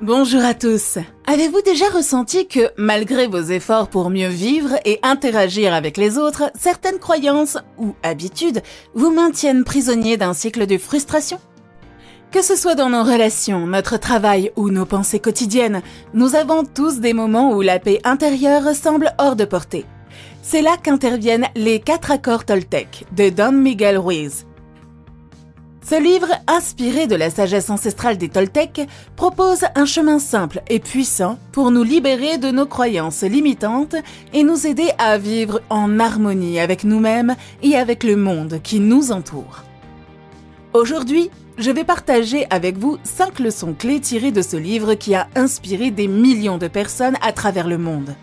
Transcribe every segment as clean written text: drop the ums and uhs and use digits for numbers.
Bonjour à tous. Avez-vous déjà ressenti que, malgré vos efforts pour mieux vivre et interagir avec les autres, certaines croyances ou habitudes vous maintiennent prisonnier d'un cycle de frustration? Que ce soit dans nos relations, notre travail ou nos pensées quotidiennes, nous avons tous des moments où la paix intérieure semble hors de portée. C'est là qu'interviennent les 4 accords Toltec de Don Miguel Ruiz. Ce livre, inspiré de la sagesse ancestrale des Toltecs, propose un chemin simple et puissant pour nous libérer de nos croyances limitantes et nous aider à vivre en harmonie avec nous-mêmes et avec le monde qui nous entoure. Aujourd'hui, je vais partager avec vous 5 leçons clés tirées de ce livre qui a inspiré des millions de personnes à travers le monde.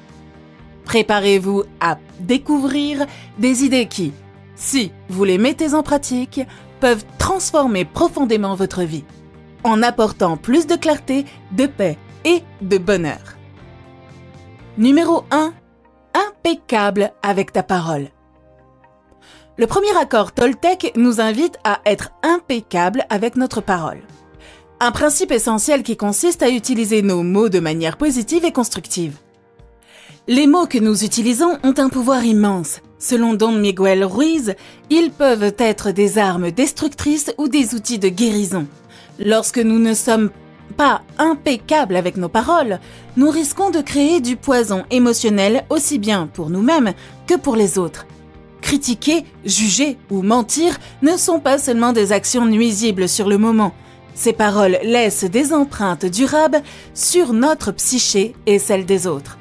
Préparez-vous à découvrir des idées qui, si vous les mettez en pratique, peuvent transformer profondément votre vie, en apportant plus de clarté, de paix et de bonheur. Numéro 1. Impeccable avec ta parole. Le premier accord Toltec nous invite à être impeccable avec notre parole. Un principe essentiel qui consiste à utiliser nos mots de manière positive et constructive. Les mots que nous utilisons ont un pouvoir immense. Selon Don Miguel Ruiz, ils peuvent être des armes destructrices ou des outils de guérison. Lorsque nous ne sommes pas impeccables avec nos paroles, nous risquons de créer du poison émotionnel aussi bien pour nous-mêmes que pour les autres. Critiquer, juger ou mentir ne sont pas seulement des actions nuisibles sur le moment. Ces paroles laissent des empreintes durables sur notre psyché et celle des autres.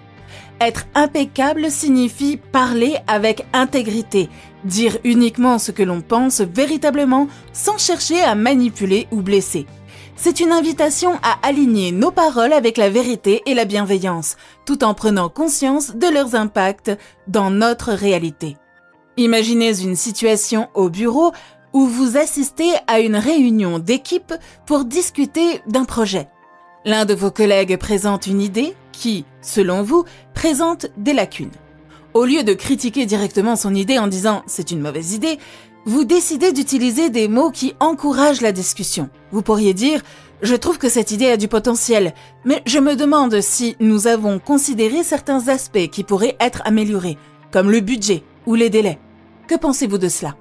Être impeccable signifie parler avec intégrité, dire uniquement ce que l'on pense véritablement sans chercher à manipuler ou blesser. C'est une invitation à aligner nos paroles avec la vérité et la bienveillance, tout en prenant conscience de leurs impacts dans notre réalité. Imaginez une situation au bureau où vous assistez à une réunion d'équipe pour discuter d'un projet. L'un de vos collègues présente une idée qui, selon vous, présente des lacunes. Au lieu de critiquer directement son idée en disant « c'est une mauvaise idée », vous décidez d'utiliser des mots qui encouragent la discussion. Vous pourriez dire « je trouve que cette idée a du potentiel, mais je me demande si nous avons considéré certains aspects qui pourraient être améliorés, comme le budget ou les délais. Que pensez-vous de cela ?»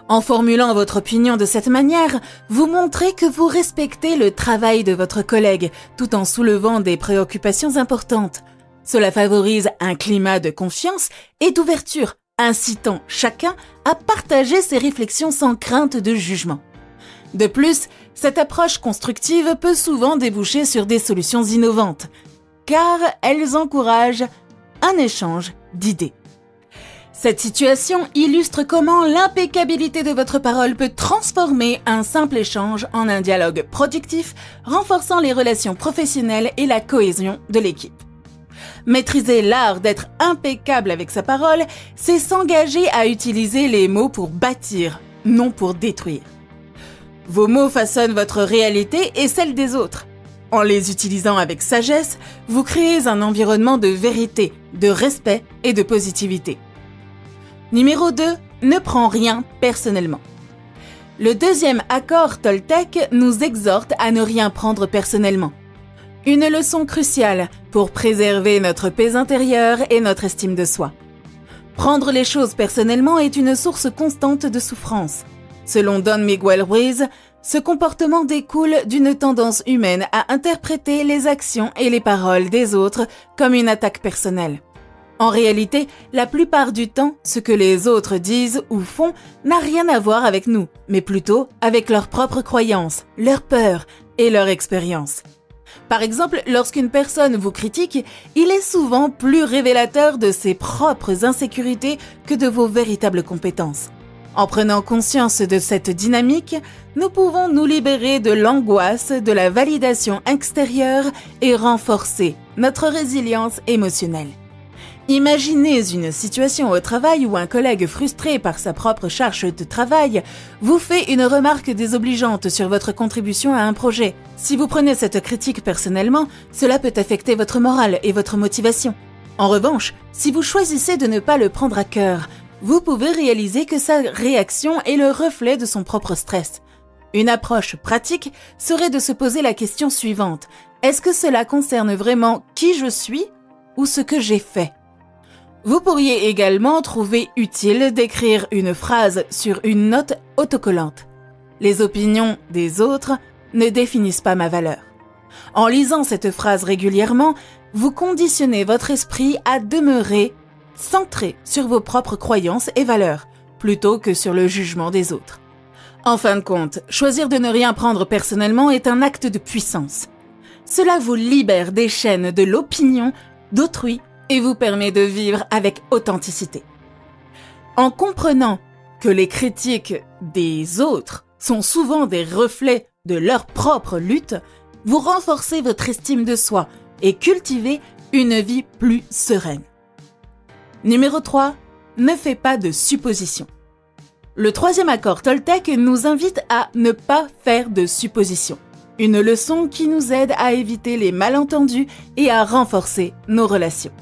En formulant votre opinion de cette manière, vous montrez que vous respectez le travail de votre collègue tout en soulevant des préoccupations importantes. Cela favorise un climat de confiance et d'ouverture, incitant chacun à partager ses réflexions sans crainte de jugement. De plus, cette approche constructive peut souvent déboucher sur des solutions innovantes, car elles encouragent un échange d'idées. Cette situation illustre comment l'impeccabilité de votre parole peut transformer un simple échange en un dialogue productif, renforçant les relations professionnelles et la cohésion de l'équipe. Maîtriser l'art d'être impeccable avec sa parole, c'est s'engager à utiliser les mots pour bâtir, non pour détruire. Vos mots façonnent votre réalité et celle des autres. En les utilisant avec sagesse, vous créez un environnement de vérité, de respect et de positivité. Numéro 2. Ne prends rien personnellement. Le deuxième accord Toltec nous exhorte à ne rien prendre personnellement. Une leçon cruciale pour préserver notre paix intérieure et notre estime de soi. Prendre les choses personnellement est une source constante de souffrance. Selon Don Miguel Ruiz, ce comportement découle d'une tendance humaine à interpréter les actions et les paroles des autres comme une attaque personnelle. En réalité, la plupart du temps, ce que les autres disent ou font n'a rien à voir avec nous, mais plutôt avec leurs propres croyances, leurs peurs et leur expérience. Par exemple, lorsqu'une personne vous critique, il est souvent plus révélateur de ses propres insécurités que de vos véritables compétences. En prenant conscience de cette dynamique, nous pouvons nous libérer de l'angoisse de la validation extérieure et renforcer notre résilience émotionnelle. Imaginez une situation au travail où un collègue frustré par sa propre charge de travail vous fait une remarque désobligeante sur votre contribution à un projet. Si vous prenez cette critique personnellement, cela peut affecter votre morale et votre motivation. En revanche, si vous choisissez de ne pas le prendre à cœur, vous pouvez réaliser que sa réaction est le reflet de son propre stress. Une approche pratique serait de se poser la question suivante. Est-ce que cela concerne vraiment qui je suis ou ce que j'ai fait? Vous pourriez également trouver utile d'écrire une phrase sur une note autocollante. Les opinions des autres ne définissent pas ma valeur. En lisant cette phrase régulièrement, vous conditionnez votre esprit à demeurer centré sur vos propres croyances et valeurs, plutôt que sur le jugement des autres. En fin de compte, choisir de ne rien prendre personnellement est un acte de puissance. Cela vous libère des chaînes de l'opinion d'autrui et vous permet de vivre avec authenticité. En comprenant que les critiques des autres sont souvent des reflets de leur propre lutte, vous renforcez votre estime de soi et cultivez une vie plus sereine. Numéro 3. Ne fais pas de suppositions. Le troisième accord Toltec nous invite à ne pas faire de suppositions. Une leçon qui nous aide à éviter les malentendus et à renforcer nos relations.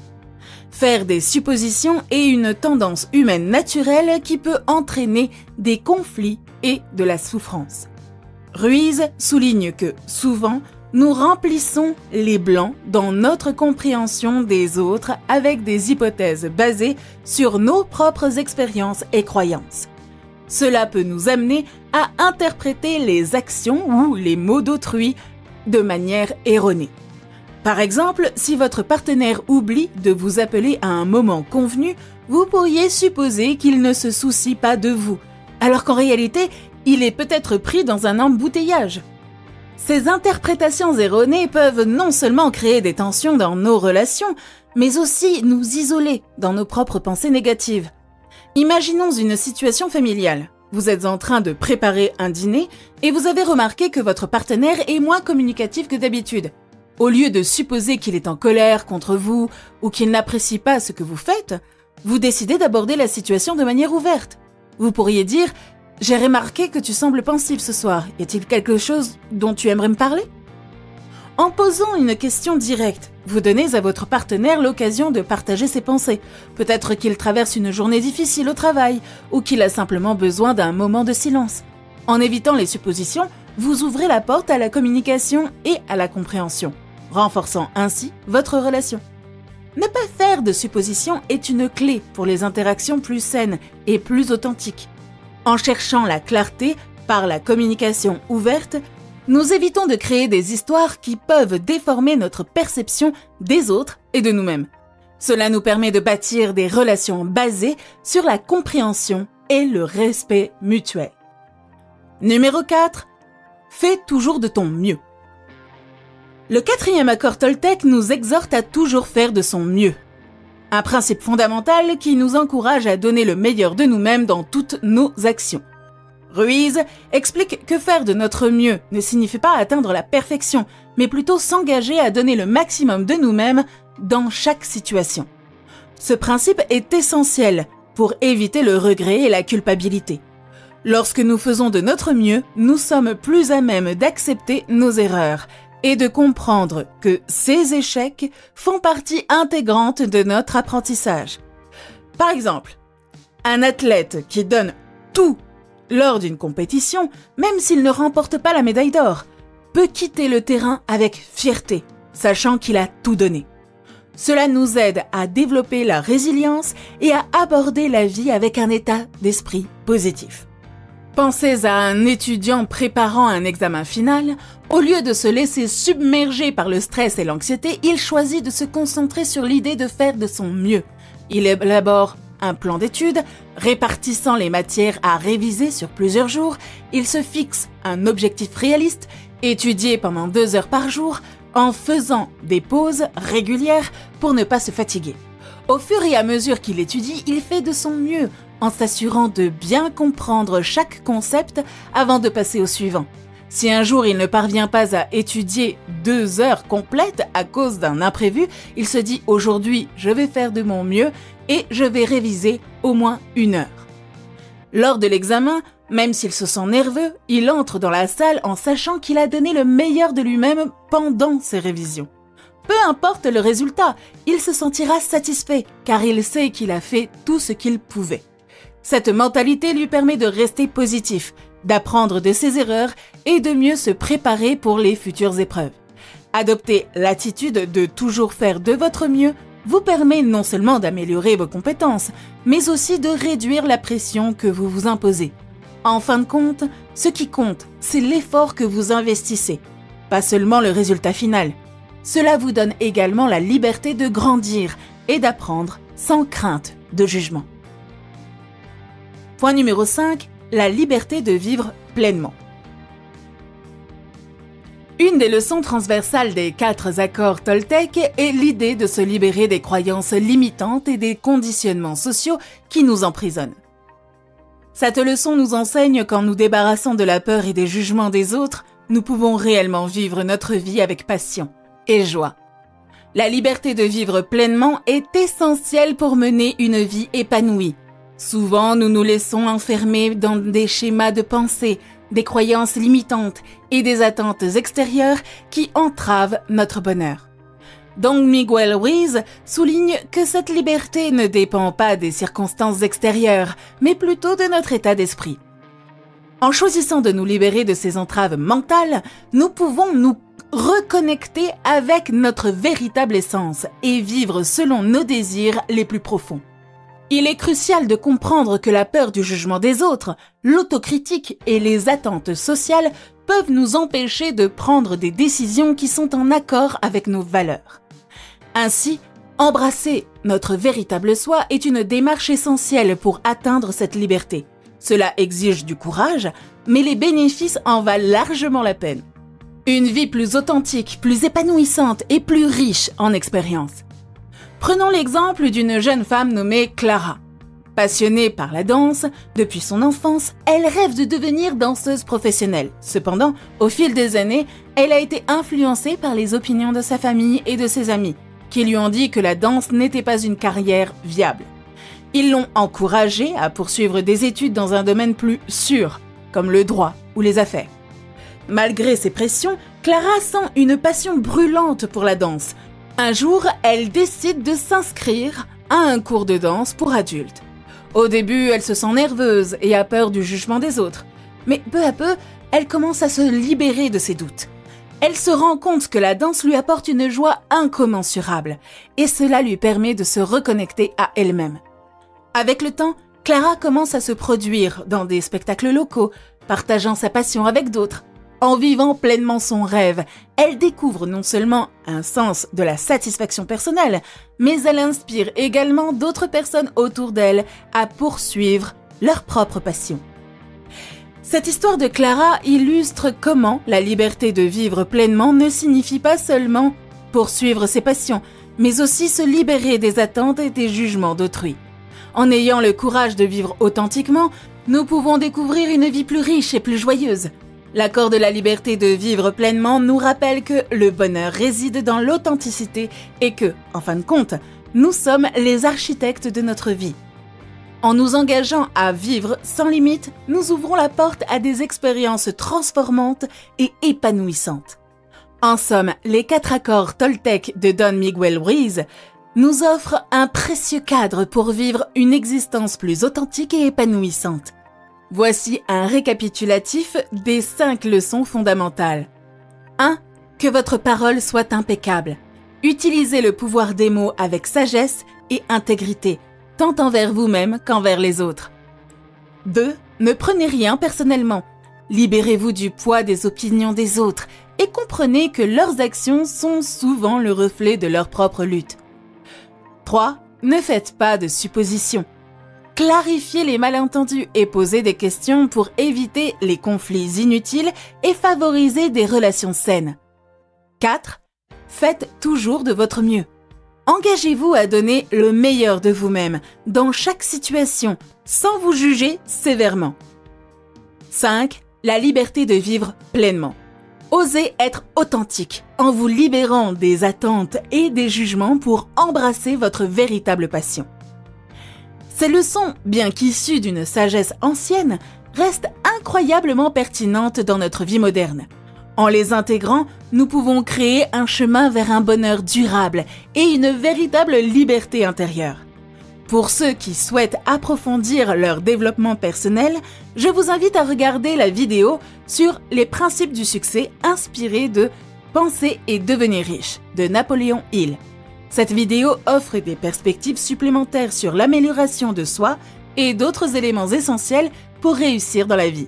Faire des suppositions est une tendance humaine naturelle qui peut entraîner des conflits et de la souffrance. Ruiz souligne que, souvent, nous remplissons les blancs dans notre compréhension des autres avec des hypothèses basées sur nos propres expériences et croyances. Cela peut nous amener à interpréter les actions ou les mots d'autrui de manière erronée. Par exemple, si votre partenaire oublie de vous appeler à un moment convenu, vous pourriez supposer qu'il ne se soucie pas de vous, alors qu'en réalité, il est peut-être pris dans un embouteillage. Ces interprétations erronées peuvent non seulement créer des tensions dans nos relations, mais aussi nous isoler dans nos propres pensées négatives. Imaginons une situation familiale. Vous êtes en train de préparer un dîner et vous avez remarqué que votre partenaire est moins communicatif que d'habitude. Au lieu de supposer qu'il est en colère contre vous ou qu'il n'apprécie pas ce que vous faites, vous décidez d'aborder la situation de manière ouverte. Vous pourriez dire « J'ai remarqué que tu sembles pensif ce soir. Y a-t-il quelque chose dont tu aimerais me parler ?» En posant une question directe, vous donnez à votre partenaire l'occasion de partager ses pensées. Peut-être qu'il traverse une journée difficile au travail ou qu'il a simplement besoin d'un moment de silence. En évitant les suppositions, vous ouvrez la porte à la communication et à la compréhension, renforçant ainsi votre relation. Ne pas faire de suppositions est une clé pour les interactions plus saines et plus authentiques. En cherchant la clarté par la communication ouverte, nous évitons de créer des histoires qui peuvent déformer notre perception des autres et de nous-mêmes. Cela nous permet de bâtir des relations basées sur la compréhension et le respect mutuel. Numéro 4. Fais toujours de ton mieux. Le quatrième accord Toltec nous exhorte à toujours faire de son mieux. Un principe fondamental qui nous encourage à donner le meilleur de nous-mêmes dans toutes nos actions. Ruiz explique que faire de notre mieux ne signifie pas atteindre la perfection, mais plutôt s'engager à donner le maximum de nous-mêmes dans chaque situation. Ce principe est essentiel pour éviter le regret et la culpabilité. Lorsque nous faisons de notre mieux, nous sommes plus à même d'accepter nos erreurs et de comprendre que ces échecs font partie intégrante de notre apprentissage. Par exemple, un athlète qui donne tout lors d'une compétition, même s'il ne remporte pas la médaille d'or, peut quitter le terrain avec fierté, sachant qu'il a tout donné. Cela nous aide à développer la résilience et à aborder la vie avec un état d'esprit positif. Pensez à un étudiant préparant un examen final. Au lieu de se laisser submerger par le stress et l'anxiété, il choisit de se concentrer sur l'idée de faire de son mieux. Il élabore un plan d'études, répartissant les matières à réviser sur plusieurs jours. Il se fixe un objectif réaliste, étudier pendant 2 heures par jour, en faisant des pauses régulières pour ne pas se fatiguer. Au fur et à mesure qu'il étudie, il fait de son mieux, en s'assurant de bien comprendre chaque concept avant de passer au suivant. Si un jour il ne parvient pas à étudier 2 heures complètes à cause d'un imprévu, il se dit « Aujourd'hui, je vais faire de mon mieux et je vais réviser au moins 1 heure ». Lors de l'examen, même s'il se sent nerveux, il entre dans la salle en sachant qu'il a donné le meilleur de lui-même pendant ses révisions. Peu importe le résultat, il se sentira satisfait car il sait qu'il a fait tout ce qu'il pouvait. Cette mentalité lui permet de rester positif d'apprendre de ses erreurs et de mieux se préparer pour les futures épreuves. Adopter l'attitude de toujours faire de votre mieux vous permet non seulement d'améliorer vos compétences, mais aussi de réduire la pression que vous vous imposez. En fin de compte, ce qui compte, c'est l'effort que vous investissez, pas seulement le résultat final. Cela vous donne également la liberté de grandir et d'apprendre sans crainte de jugement. Point numéro 5, la liberté de vivre pleinement. Une des leçons transversales des 4 accords Toltec est l'idée de se libérer des croyances limitantes et des conditionnements sociaux qui nous emprisonnent. Cette leçon nous enseigne qu'en nous débarrassant de la peur et des jugements des autres, nous pouvons réellement vivre notre vie avec passion et joie. La liberté de vivre pleinement est essentielle pour mener une vie épanouie. Souvent, nous nous laissons enfermer dans des schémas de pensée, des croyances limitantes et des attentes extérieures qui entravent notre bonheur. Don Miguel Ruiz souligne que cette liberté ne dépend pas des circonstances extérieures, mais plutôt de notre état d'esprit. En choisissant de nous libérer de ces entraves mentales, nous pouvons nous reconnecter avec notre véritable essence et vivre selon nos désirs les plus profonds. Il est crucial de comprendre que la peur du jugement des autres, l'autocritique et les attentes sociales peuvent nous empêcher de prendre des décisions qui sont en accord avec nos valeurs. Ainsi, embrasser notre véritable soi est une démarche essentielle pour atteindre cette liberté. Cela exige du courage, mais les bénéfices en valent largement la peine. Une vie plus authentique, plus épanouissante et plus riche en expériences. Prenons l'exemple d'une jeune femme nommée Clara. Passionnée par la danse, depuis son enfance, elle rêve de devenir danseuse professionnelle. Cependant, au fil des années, elle a été influencée par les opinions de sa famille et de ses amis, qui lui ont dit que la danse n'était pas une carrière viable. Ils l'ont encouragée à poursuivre des études dans un domaine plus sûr, comme le droit ou les affaires. Malgré ces pressions, Clara sent une passion brûlante pour la danse. Un jour, elle décide de s'inscrire à un cours de danse pour adultes. Au début, elle se sent nerveuse et a peur du jugement des autres. Mais peu à peu, elle commence à se libérer de ses doutes. Elle se rend compte que la danse lui apporte une joie incommensurable et cela lui permet de se reconnecter à elle-même. Avec le temps, Clara commence à se produire dans des spectacles locaux, partageant sa passion avec d'autres. En vivant pleinement son rêve, elle découvre non seulement un sens de la satisfaction personnelle, mais elle inspire également d'autres personnes autour d'elle à poursuivre leur propre passion. Cette histoire de Clara illustre comment la liberté de vivre pleinement ne signifie pas seulement poursuivre ses passions, mais aussi se libérer des attentes et des jugements d'autrui. En ayant le courage de vivre authentiquement, nous pouvons découvrir une vie plus riche et plus joyeuse. L'accord de la liberté de vivre pleinement nous rappelle que le bonheur réside dans l'authenticité et que, en fin de compte, nous sommes les architectes de notre vie. En nous engageant à vivre sans limite, nous ouvrons la porte à des expériences transformantes et épanouissantes. En somme, les 4 accords Toltec de Don Miguel Ruiz nous offrent un précieux cadre pour vivre une existence plus authentique et épanouissante. Voici un récapitulatif des 5 leçons fondamentales. 1. Que votre parole soit impeccable. Utilisez le pouvoir des mots avec sagesse et intégrité, tant envers vous-même qu'envers les autres. 2. Ne prenez rien personnellement. Libérez-vous du poids des opinions des autres et comprenez que leurs actions sont souvent le reflet de leur propre lutte. 3. Ne faites pas de suppositions. Clarifiez les malentendus et posez des questions pour éviter les conflits inutiles et favoriser des relations saines. 4. Faites toujours de votre mieux. Engagez-vous à donner le meilleur de vous-même dans chaque situation, sans vous juger sévèrement. 5. La liberté de vivre pleinement. Osez être authentique en vous libérant des attentes et des jugements pour embrasser votre véritable passion. Ces leçons, bien qu'issues d'une sagesse ancienne, restent incroyablement pertinentes dans notre vie moderne. En les intégrant, nous pouvons créer un chemin vers un bonheur durable et une véritable liberté intérieure. Pour ceux qui souhaitent approfondir leur développement personnel, je vous invite à regarder la vidéo sur les principes du succès inspirée de Penser et devenir riche de Napoléon Hill. Cette vidéo offre des perspectives supplémentaires sur l'amélioration de soi et d'autres éléments essentiels pour réussir dans la vie.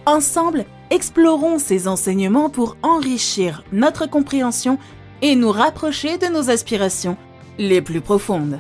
Ensemble, explorons ces enseignements pour enrichir notre compréhension et nous rapprocher de nos aspirations les plus profondes.